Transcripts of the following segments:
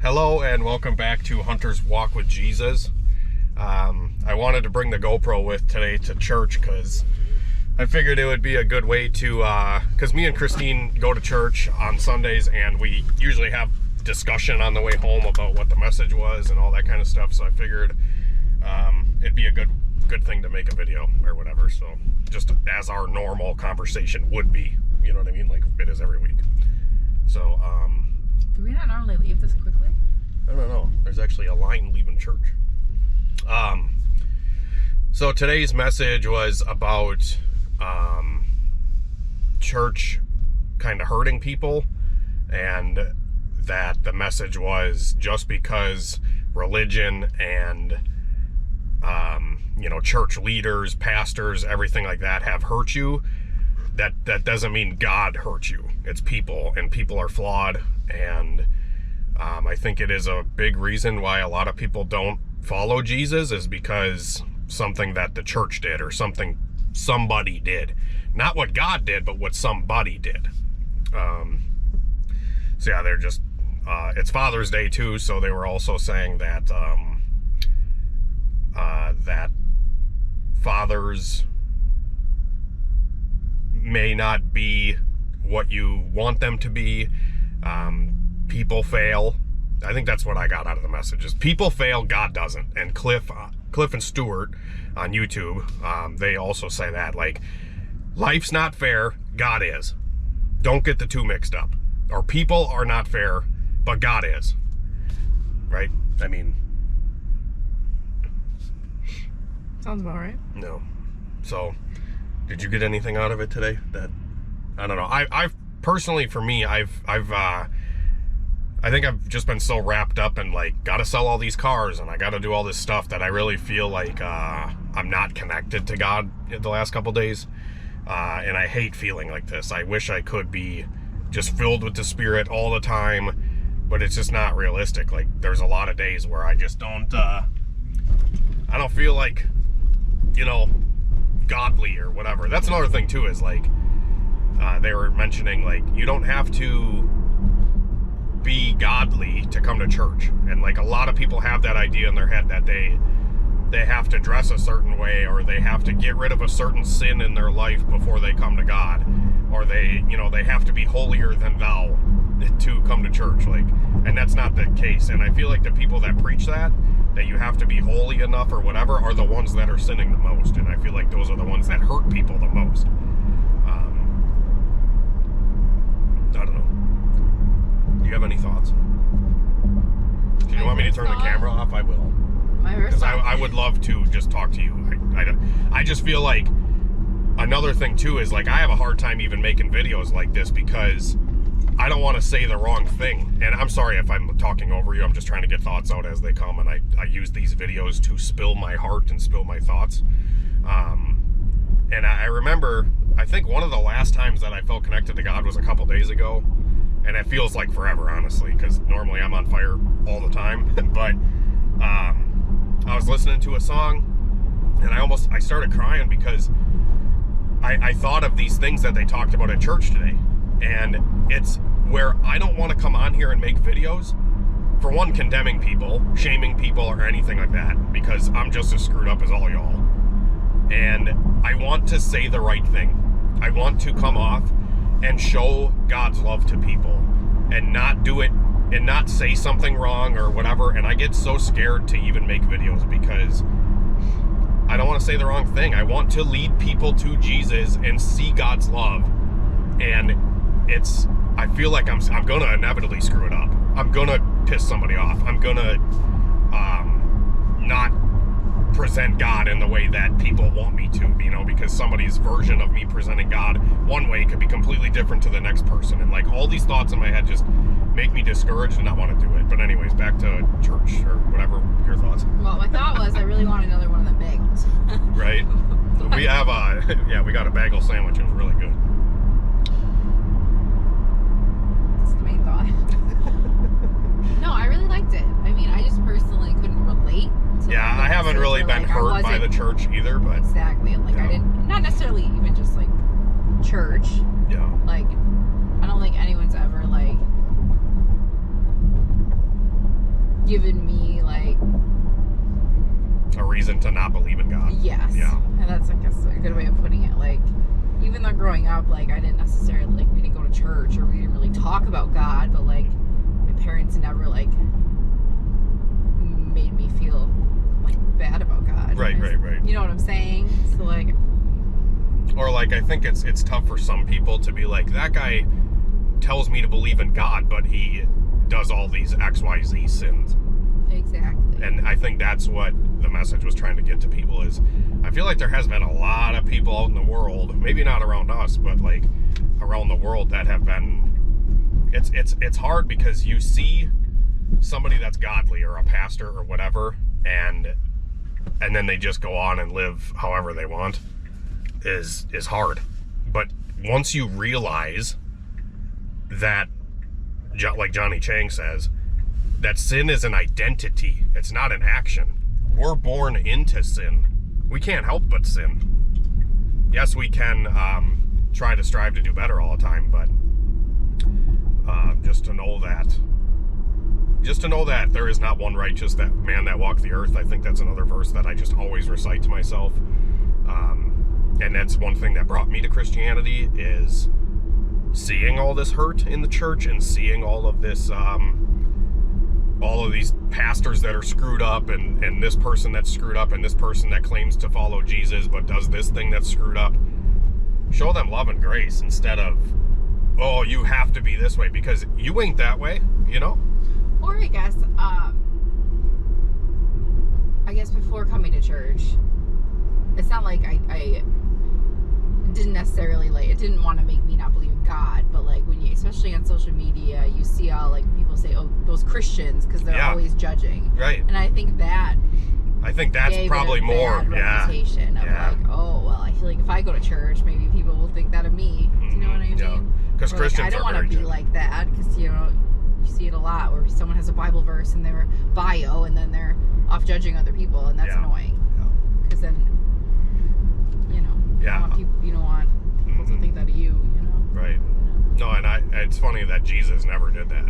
Hello and welcome back to Hunter's Walk with Jesus. I wanted to bring the GoPro with today to church because I figured it would be a good way to, because me and Christine go to church on Sundays and we usually have discussion on the way home about what the message was and all that kind of stuff. So I figured it'd be a good thing to make a video or whatever. So just as our normal conversation would be, you know what I mean? Like it is every week. So, do we not normally leave this quickly? I don't know. There's actually a line leaving church. So today's message was about church kind of hurting people, and that the message was just because religion and church leaders, pastors, everything like that have hurt you, that doesn't mean God hurt you. It's people, and people are flawed, and I think it is a big reason why a lot of people don't follow Jesus is because something that the church did or something somebody did. Not what God did, but what somebody did. So yeah, they're just, it's Father's Day too, so they were also saying that, that fathers may not be what you want them to be. People fail. I think that's what I got out of the message is people fail, God doesn't. And Cliff and Stewart on YouTube, they also say that, like, life's not fair, God is. Don't get the two mixed up. Or people are not fair, but God is. Right? I mean, Sounds about right. no. So, did you get anything out of it today? That, I don't know. I've personally, for me, I think I've just been so wrapped up in, like, gotta sell all these cars and I gotta do all this stuff that I really feel like I'm not connected to God the last couple days. And I hate feeling like this. I wish I could be just filled with the Spirit all the time, but it's just not realistic. Like, there's a lot of days where I just don't, I don't feel like, godly or whatever. That's another thing too, is like, they were mentioning, like, you don't have to be godly to come to church. And like a lot of people have that idea in their head that they have to dress a certain way, or they have to get rid of a certain sin in their life before they come to God, or they have to be holier than thou to come to church. Like, and that's not the case. And I feel like the people that preach that you have to be holy enough or whatever are the ones that are sinning the most. And I feel like those are the ones that hurt people the most. I don't know. Do you have any thoughts? Do you want me to turn the camera off? I will. Because I would love to just talk to you. I just feel like another thing too is, like, I have a hard time even making videos like this because I don't want to say the wrong thing. And I'm sorry if I'm talking over you. I'm just trying to get thoughts out as they come, and I use these videos to spill my heart and spill my thoughts. And I remember, I think one of the last times that I felt connected to God was a couple days ago. And it feels like forever, honestly, because normally I'm on fire all the time. But I was listening to a song, and I started crying because I thought of these things that they talked about at church today. And it's where I don't want to come on here and make videos, for one, condemning people, shaming people, or anything like that, because I'm just as screwed up as all y'all. And I want to say the right thing. I want to come off and show God's love to people and not do it and not say something wrong or whatever. And I get so scared to even make videos because I don't want to say the wrong thing. I want to lead people to Jesus and see God's love. And I feel like I'm going to inevitably screw it up. I'm going to piss somebody off. I'm going to not present God in the way that people want me to, because somebody's version of me presenting God one way could be completely different to the next person. And like all these thoughts in my head just make me discouraged and not want to do it. But anyways, back to church or whatever. Your thoughts? Well, my thought was I really want another one of the bagels. Right? We have we got a bagel sandwich. It was really good. That's the main thought. No, I really liked it. I mean, I just personally couldn't relate. Yeah, I haven't really been hurt by the church either, but exactly. Like, I didn't, not necessarily even just like church. Yeah. Like, I don't think anyone's ever like given me, like, a reason to not believe in God. Yes. Yeah. And that's, I guess, a good way of putting it. Like, even though growing up, like, I didn't necessarily, like, we didn't go to church or we didn't really talk about God, but, like, my parents never, like, made me feel, like, bad about God. Right. You know what I'm saying? So, like... Or, like, I think it's tough for some people to be like, that guy tells me to believe in God, but he does all these XYZ sins. Exactly. And I think that's what the message was trying to get to people is, I feel like there has been a lot of people out in the world, maybe not around us, but like around the world that have been, it's hard because you see somebody that's godly or a pastor or whatever, and then they just go on and live however they want is hard. But once you realize that, like Johnny Chang says, that sin is an identity. It's not an action. We're born into sin. We can't help but sin. Yes, we can try to strive to do better all the time, but just to know that there is not one righteous man that walked the earth. I think that's another verse that I just always recite to myself. And that's one thing that brought me to Christianity, is seeing all this hurt in the church and seeing all of this, all of these pastors that are screwed up, and this person that's screwed up, and this person that claims to follow Jesus but does this thing that's screwed up. Show them love and grace instead of, oh, you have to be this way, because you ain't that way, you know? Or I guess before coming to church, it's not like I didn't necessarily, like, it didn't want to make me not believe in God, but like when you, especially on social media, you see all, like, people say, oh, those Christians, because they're always judging. Right. And I think that's probably more, reputation of like, oh, well, I feel like if I go to church, maybe people will think that of me. Do you know what I mean? Yeah. Because Christians, like, I don't want to be like that, because, you know, you see it a lot where someone has a Bible verse in their bio and then they're off judging other people, and that's annoying. Because then, you know, you don't want people to think that of you, you know? Right. No, and it's funny that Jesus never did that.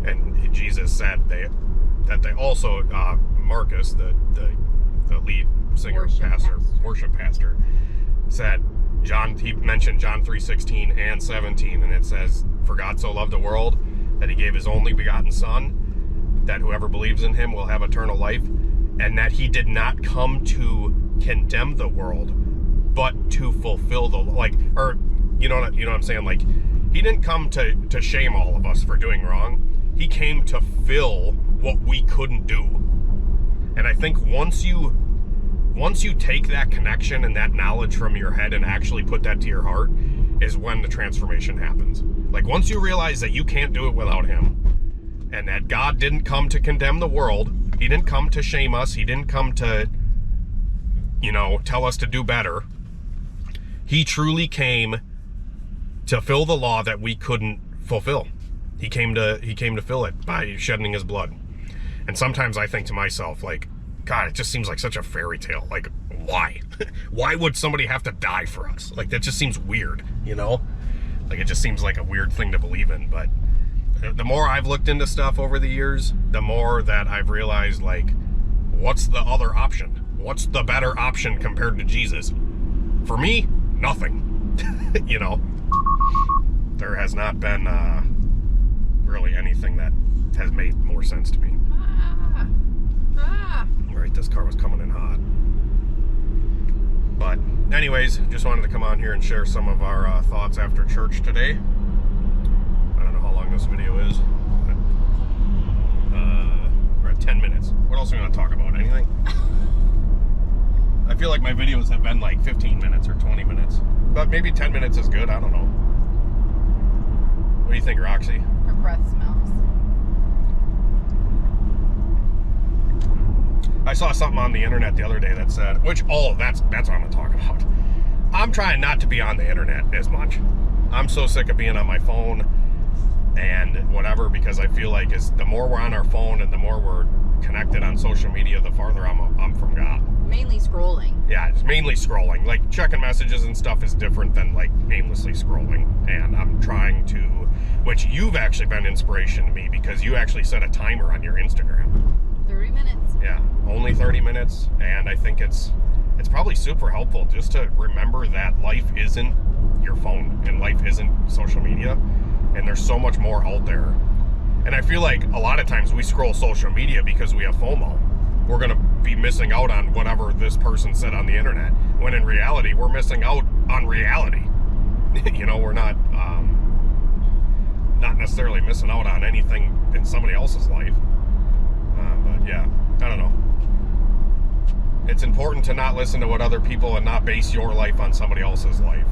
And Jesus said that they also, Marcus, the lead singer, worship pastor, said, he mentioned John 3:16 and 17, and it says, for God so loved the world that he gave his only begotten Son, that whoever believes in him will have eternal life, and that he did not come to condemn the world, but to fulfill you know what I'm saying? Like, he didn't come to shame all of us for doing wrong. He came to fill what we couldn't do. And I think once you take that connection and that knowledge from your head and actually put that to your heart, is when the transformation happens. Like, once you realize that you can't do it without him, and that God didn't come to condemn the world, he didn't come to shame us, he didn't come to, you know, tell us to do better. He truly came to fill the law that we couldn't fulfill. He came to fill it by shedding his blood. And sometimes I think to myself, like, God, it just seems like such a fairy tale. Like, why? Why would somebody have to die for us? Like, that just seems weird, you know? Like, it just seems like a weird thing to believe in. But the more I've looked into stuff over the years, the more that I've realized, like, what's the other option? What's the better option compared to Jesus? For me, nothing. You know? There has not been really anything that has made more sense to me. Right, this car was coming in hot. But anyways, just wanted to come on here and share some of our thoughts after church today. I don't know how long this video is, but we're at 10 minutes. What else are we going to talk about? Anything? I feel like my videos have been like 15 minutes or 20 minutes. But maybe 10 minutes is good. I don't know. What do you think, Roxy? Her breath smells. I saw something on the internet the other day that said, that's what I'm going to talk about. I'm trying not to be on the internet as much. I'm so sick of being on my phone and whatever, because I feel like the more we're on our phone and the more we're connected on social media, the farther I'm from God. Mainly scrolling. Yeah, it's mainly scrolling. Like, checking messages and stuff is different than, like, aimlessly scrolling. And I'm trying to, which you've actually been inspiration to me, because you actually set a timer on your Instagram. 30 minutes. Yeah, only 30 minutes. And I think it's probably super helpful just to remember that life isn't your phone and life isn't social media. And there's so much more out there. And I feel like a lot of times we scroll social media because we have FOMO. We're going to be missing out on whatever this person said on the internet, when in reality, we're missing out on reality. You know, we're not necessarily missing out on anything in somebody else's life. But yeah, I don't know. It's important to not listen to what other people and not base your life on somebody else's life.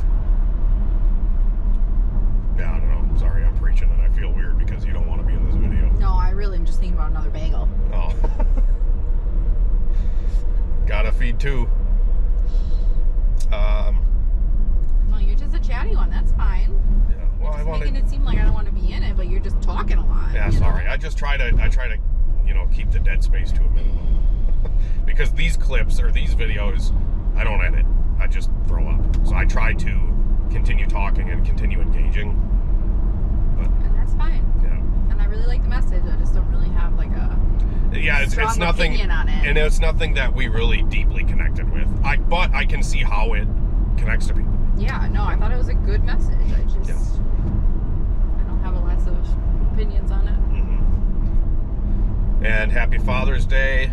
Yeah, I don't know. Sorry, I'm preaching and I feel weird because you don't want to be in this video. No, I really am just thinking about another bagel. Oh. Gotta feed two. No, you're just a chatty one. That's fine. Yeah. Well, you're just making it seem like I don't want to be in it, but you're just talking a lot. Yeah, sorry. Know? I try to, you know, keep the dead space to a minimum. Because these clips or these videos, I don't edit. I just throw up. So I try to continue talking and continue engaging. And that's fine. Yeah. And I really like the message. I just don't really have like a it's nothing opinion on it. And it's nothing that we really deeply connected with. But I can see how it connects to people. Yeah, no, I thought it was a good message. I don't have lots of opinions on it. Mm-hmm. And happy Father's Day.